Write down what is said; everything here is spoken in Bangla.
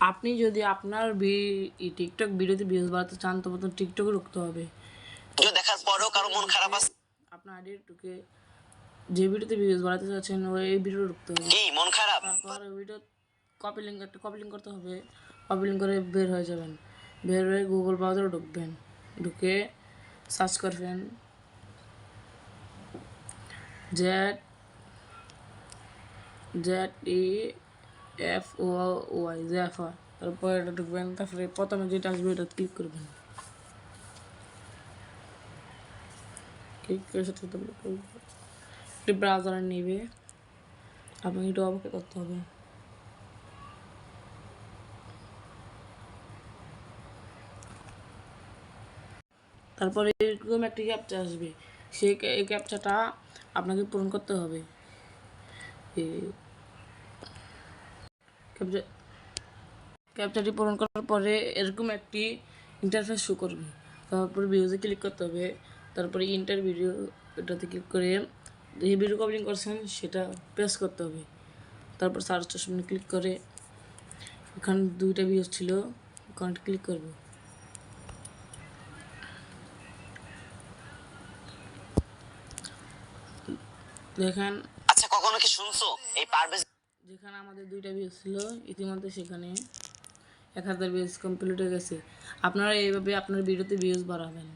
আপনি যদি আপনার টিকটক ভিডিওতে ভিউজ বাড়াতে চান তবে তো টিকটকে ঢুকতে হবে। দেখার পরেও কারো মন খারাপ আছে, আপনার আইডি ঢুকে যে ভিডিওতে ভিউজ বাড়াতে চাচ্ছেন ওই ভিডিও ঢুকতে হবে। কি মন খারাপ, তারপর ওই ভিডিও কপি লিঙ্ক করতে হবে। কপি লিঙ্ক করে বের হয়ে যাবেন। বের হয়ে গুগল ব্রাউজারে ঢুকবেন। ঢুকে সার্চ করবেন ZEFOY জাফর। তারপর এটা ঢুকবেন। তারপরে প্রথমে যেটা আসবে এটা ক্লিক করবেন। ক্লিক করে সাথে একটি ব্রাউজার নেবে, আপনাকে একটু অপেক্ষা করতে হবে। তারপরে এরকম একটি ক্যাপচা আসবে, সেই ক্যাপচাটা আপনাকে পূরণ করতে হবে। ক্যাপচাটি পূরণ করার পরে এরকম একটি ইন্টারফেস শো করবে। তারপরে ভিউজে ক্লিক করতে হবে। তারপরে ইন্টার ভিডিও এটাতে ক্লিক করে যে ভিডিও কপিং করছেন সেটা পেস্ট করতে হবে। তারপর সার্চ অপশনে ক্লিক করে এখানে 2টা ভিউজ ছিল, ওখানে ক্লিক করব। দেখেন, আচ্ছা কখনো কি শুনছো এই পারভেজ, যেখানে আমাদের 2টা ভিউজ ছিল ইতিমধ্যে সেখানে 1000 ভিউজ কমপ্লিট হয়ে গেছে। আপনারা এইভাবে আপনার ভিডিওতে ভিউজ বাড়াবেন।